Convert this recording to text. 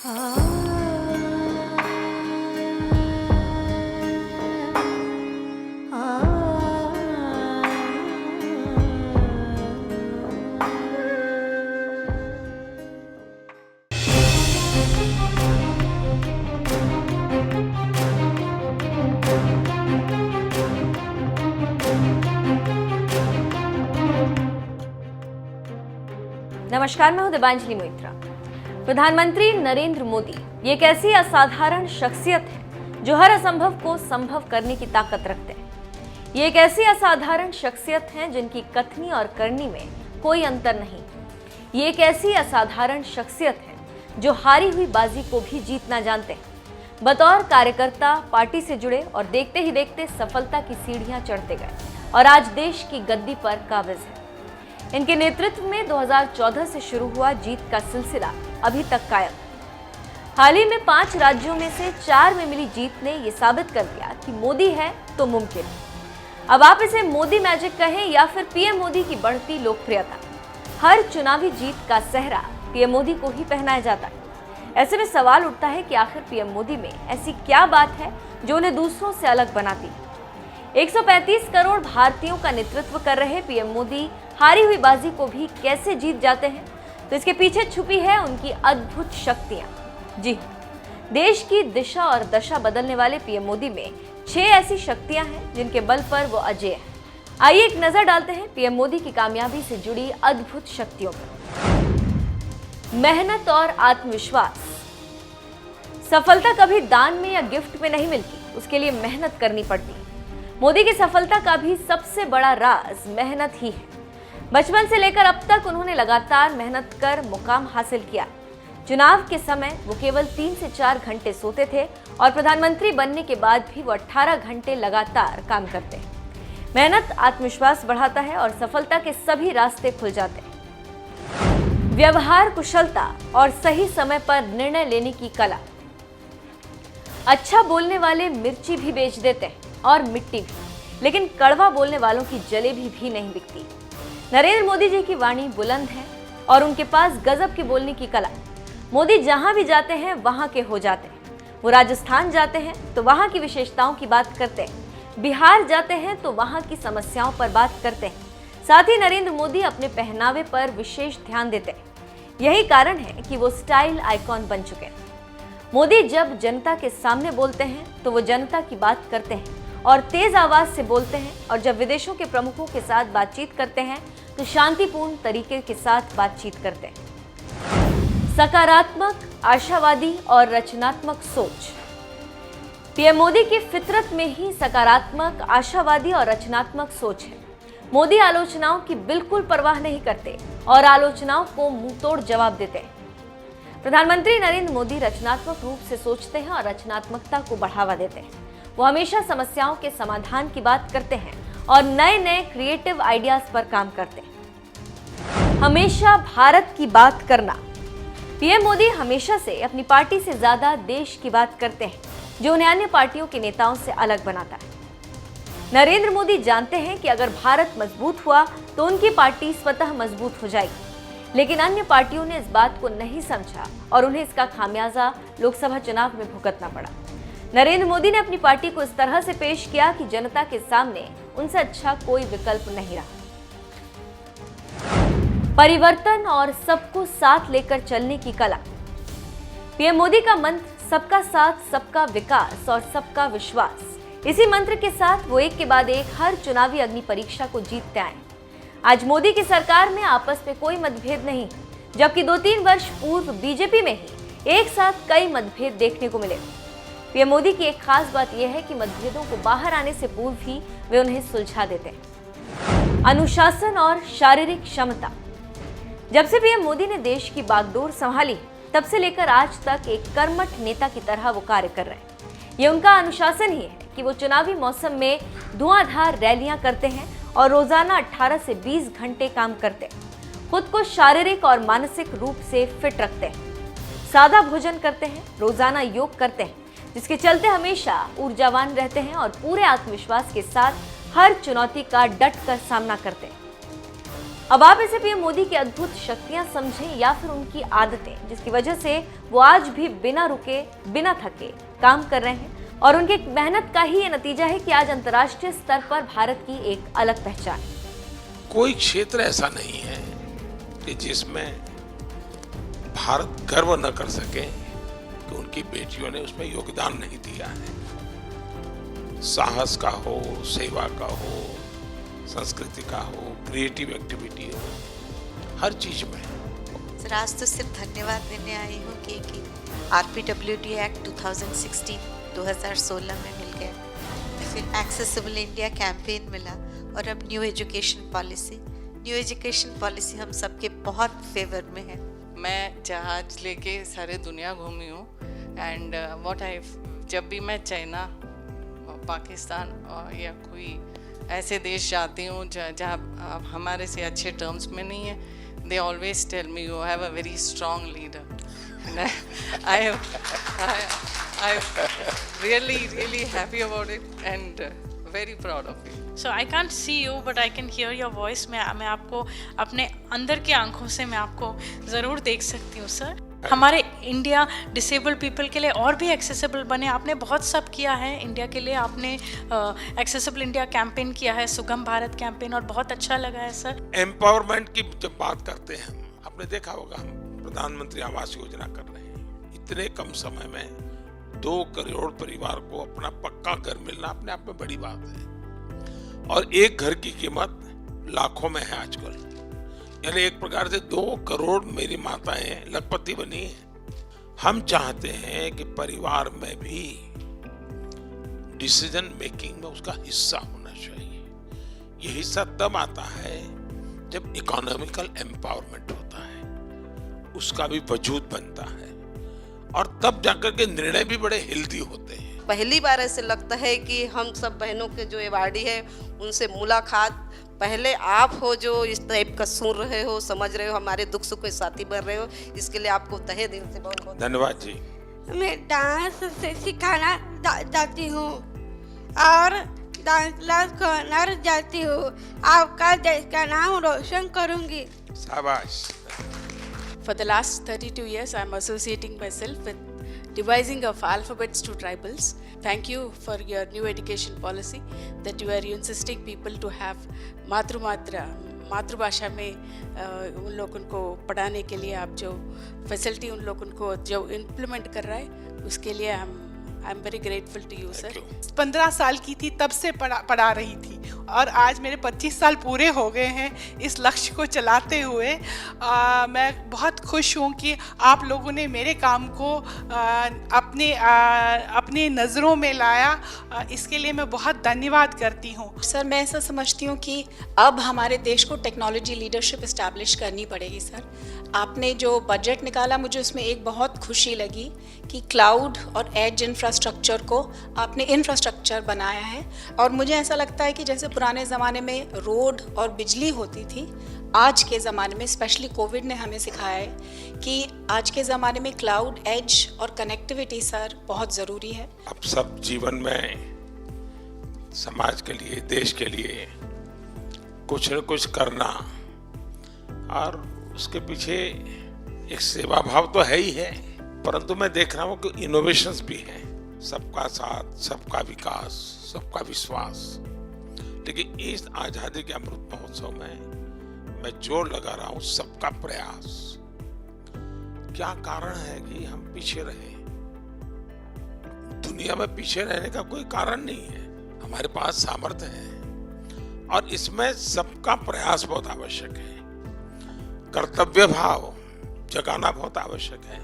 नमस्कार, मैं हूं दिबांजलि मोइत्रा। प्रधानमंत्री नरेंद्र मोदी ये एक ऐसी असाधारण शख्सियत है जो हर असंभव को संभव करने की ताकत रखते हैं। ये एक ऐसी असाधारण शख्सियत है जिनकी कथनी और करनी में कोई अंतर नहीं। ये एक ऐसी असाधारण शख्सियत है जो हारी हुई बाजी को भी जीतना जानते हैं। बतौर कार्यकर्ता पार्टी से जुड़े और देखते ही देखते सफलता की सीढ़ियां चढ़ते गए और आज देश की गद्दी पर काबिज है। इनके नेतृत्व में 2014 से शुरू हुआ जीत का सिलसिला अभी तक कायम। हाल ही में 5 राज्यों में से 4 में मिली जीत ने यह साबित कर दिया कि मोदी है तो मुमकिन है। अब आप इसे मोदी मैजिक कहें या फिर पीएम मोदी की बढ़ती लोकप्रियता, हर चुनावी जीत का सेहरा पीएम मोदी को ही पहनाया जाता है। ऐसे में सवाल उठता है कि आखिर पीएम मोदी में ऐसी क्या बात है जो उन्हें दूसरों से अलग बनाती है। 135 करोड़ भारतीयों का नेतृत्व कर रहे पीएम मोदी हारी हुई बाजी को भी कैसे जीत जाते हैं, तो इसके पीछे छुपी है उनकी अद्भुत शक्तियां। जी, देश की दिशा और दशा बदलने वाले पीएम मोदी में 6 ऐसी शक्तियां हैं जिनके बल पर वो अजेय है। आइए एक नजर डालते हैं पीएम मोदी की कामयाबी से जुड़ी अद्भुत शक्तियों पर। मेहनत और आत्मविश्वास। सफलता कभी दान में या गिफ्ट में नहीं मिलती, उसके लिए मेहनत करनी पड़ती है। मोदी की सफलता का भी सबसे बड़ा राज मेहनत ही है। बचपन से लेकर अब तक उन्होंने लगातार मेहनत कर मुकाम हासिल किया। चुनाव के समय वो केवल 3 से 4 घंटे सोते थे और प्रधानमंत्री बनने के बाद भी वो 18 घंटे लगातार काम करते हैं। मेहनत आत्मविश्वास बढ़ाता है और सफलता के सभी रास्ते खुल जाते हैं। व्यवहार कुशलता और सही समय पर निर्णय लेने की कला। अच्छा बोलने वाले मिर्ची भी बेच देते हैं और मिट्टी भी, लेकिन कड़वा बोलने वालों की जलेबी भी नहीं बिकती। नरेंद्र मोदी जी की वाणी बुलंद है और उनके पास गजब की बोलने की कला। मोदी जहां भी जाते हैं वहां के हो जाते हैं। वो राजस्थान जाते हैं तो वहां की विशेषताओं की बात करते हैं, बिहार जाते हैं तो वहां की समस्याओं पर बात करते हैं। साथ ही नरेंद्र मोदी अपने पहनावे पर विशेष ध्यान देते हैं। यही कारण है कि वो स्टाइल आइकॉन बन चुके हैं। मोदी जब जनता के सामने बोलते हैं तो वो जनता की बात करते हैं और तेज आवाज से बोलते हैं, और जब विदेशों के प्रमुखों के साथ बातचीत करते हैं तो शांतिपूर्ण तरीके के साथ बातचीत करते हैं। सकारात्मक, आशावादी और रचनात्मक सोच। पीएम मोदी की फितरत में ही सकारात्मक, आशावादी और रचनात्मक सोच है। मोदी आलोचनाओं की बिल्कुल परवाह नहीं करते और आलोचनाओं को मुंहतोड़ जवाब देते हैं। प्रधानमंत्री नरेंद्र मोदी रचनात्मक रूप से सोचते हैं और रचनात्मकता को बढ़ावा देते हैं। वो हमेशा समस्याओं के समाधान की बात करते हैं और नए नए क्रिएटिव आइडियाज पर काम करते हैं। हमेशा भारत की बात करना। पीएम मोदी हमेशा से अपनी पार्टी से ज्यादा देश की बात करते हैं, जो उन्हें अन्य पार्टियों के नेताओं से अलग बनाता है। नरेंद्र मोदी जानते हैं कि अगर भारत मजबूत हुआ तो उनकी पार्टी स्वतः मजबूत हो जाएगी, लेकिन अन्य पार्टियों ने इस बात को नहीं समझा और उन्हें इसका खामियाजा लोकसभा चुनाव में भुगतना पड़ा। नरेंद्र मोदी ने अपनी पार्टी को इस तरह से पेश किया कि जनता के सामने उनसे अच्छा कोई विकल्प नहीं रहा। परिवर्तन और सबको साथ लेकर चलने की कला। पीएम मोदी का मंत्र सबका साथ, सबका विकास और सबका विश्वास। इसी मंत्र के साथ वो एक के बाद एक हर चुनावी अग्नि परीक्षा को जीतते आए। आज मोदी की सरकार में आपस में कोई मतभेद नहीं, जबकि 2-3 वर्ष पूर्व बीजेपी में ही एक साथ कई मतभेद देखने को मिले। पीएम मोदी की एक खास बात यह है कि मतभेदों को बाहर आने से पूर्व ही वे उन्हें सुलझा देते हैं। अनुशासन और शारीरिक क्षमता। जब से पीएम मोदी ने देश की बागडोर संभाली, तब से लेकर आज तक एक कर्मठ नेता की तरह वो कार्य कर रहे हैं। ये उनका अनुशासन ही है कि वो चुनावी मौसम में धुआंधार रैलियां करते हैं और रोजाना 18 से 20 घंटे काम करते हैं। खुद को शारीरिक और मानसिक रूप से फिट रखते हैं। सादा भोजन करते हैं, रोजाना योग करते हैं, जिसके चलते हमेशा ऊर्जावान रहते हैं और पूरे आत्मविश्वास के साथ हर चुनौती का डट कर सामना करते हैं। अब आप इसे पीएम मोदी की अद्भुत शक्तियां समझें या फिर उनकी आदतें, जिसकी वजह से वो आज भी बिना रुके, बिना थके काम कर रहे हैं और उनकी मेहनत का ही ये नतीजा है कि आज अंतर्राष्ट्रीय स्तर पर भारत की एक अलग पहचान है। कोई क्षेत्र ऐसा नहीं है कि जिसमें भारत गर्व न कर सके कि उनकी बेटियों ने उसमें योगदान नहीं दिया है। साहस का हो, सेवा का हो, संस्कृति का हो, क्रिएटिव एक्टिविटी हो, हर चीज में। सर, आज तो सिर्फ धन्यवाद देने आई हूँ कि RPWD एक्ट 2016 में मिल गया, फिर एक्सेसिबल इंडिया कैंपेन मिला और अब न्यू एजुकेशन पॉलिसी हम सबके बहुत फेवर में है। मैं जहाज लेके सारे दुनिया घूमी हूँ एंड जब भी मैं चाइना, पाकिस्तान या कोई ऐसे देश जाती हूँ जहाँ हमारे से अच्छे टर्म्स में नहीं है, they always tell me you have a very strong leader and I'm really happy about it and very proud of you. So I can't see you but I can hear your voice. मैं आपको अपने अंदर की आंखों से मैं आपको ज़रूर देख सकती हूँ सर। हमारे इंडिया डिसेबल्ड पीपल के लिए और भी एक्सेसिबल बने। आपने बहुत सब किया है इंडिया के लिए। आपने एक्सेसिबल इंडिया कैंपेन किया है, सुगम भारत कैंपेन, और बहुत अच्छा लगा है सर। एम्पावरमेंट की जब बात करते हैं, आपने देखा होगा हम प्रधानमंत्री आवास योजना कर रहे हैं। इतने कम समय में 2 करोड़ परिवार को अपना पक्का घर मिलना अपने आप में बड़ी बात है और एक घर की कीमत लाखों में है आजकल। यानी एक प्रकार से 2 करोड़ मेरी माताएं लखपति बनी हैं। हम चाहते हैं कि परिवार में भी डिसीजन मेकिंग में उसका हिस्सा होना चाहिए। ये हिस्सा तब आता है जब इकोनॉमिकल एम्पावरमेंट होता है, उसका भी वजूद बनता है और तब जाकर के निर्णय भी बड़े हेल्दी होते हैं। पहली बार ऐसे लगता है कि हम सब बहनों के जो अवार्डी है उनसे मुलाकात, पहले आप हो जो इस टाइप का सुन रहे हो, समझ रहे हो, हमारे दुख सुख के साथी बन रहे हो, इसके लिए आपको तहे दिल से बहुत बहुत धन्यवाद जी। मैं डांस से सिखाना जाती हूँ और डांस क्लास करना जाती हूँ। आपका देश का नाम रोशन करूँगी। शाबाश। For the last 32 years, I'm associating myself with devising of alphabets to tribals. Thank you for your new education policy that you are insisting people to have मातृभाषा में उन लोगों को पढ़ाने के लिए आप जो फैसिलिटी उन लोगों को जो इम्प्लीमेंट कर रहा है, उसके लिए I am very grateful to you sir. 15 साल की थी तब से पढ़ा रही थी और आज मेरे 25 साल पूरे हो गए हैं इस लक्ष्य को चलाते हुए। मैं बहुत खुश हूँ कि आप लोगों ने मेरे काम को अपने नज़रों में लाया। इसके लिए मैं बहुत धन्यवाद करती हूँ। सर, मैं ऐसा समझती हूँ कि अब हमारे देश को टेक्नोलॉजी लीडरशिप इस्टेब्लिश करनी पड़ेगी सर। आपने जो बजट निकाला, मुझे उसमें एक बहुत खुशी लगी कि क्लाउड और एज इंफ्रास्ट्रक्चर को आपने इंफ्रास्ट्रक्चर बनाया है। और मुझे ऐसा लगता है कि जैसे पुराने ज़माने में रोड और बिजली होती थी, आज के ज़माने में स्पेशली कोविड ने हमें सिखाया है कि आज के ज़माने में क्लाउड, एज और कनेक्टिविटी सर बहुत ज़रूरी है। अब सब जीवन में समाज के लिए, देश के लिए कुछ न कुछ करना और उसके पीछे एक सेवा भाव तो है ही है, परंतु मैं देख रहा हूँ कि इनोवेशंस भी हैं। सबका साथ, सबका विकास, सबका विश्वास। लेकिन इस आजादी के अमृत महोत्सव में मैं जोर लगा रहा हूँ सबका प्रयास। क्या कारण है कि हम पीछे रहे? दुनिया में पीछे रहने का कोई कारण नहीं है। हमारे पास सामर्थ्य है और इसमें सबका प्रयास बहुत आवश्यक है। कर्तव्य भाव जगाना बहुत आवश्यक है।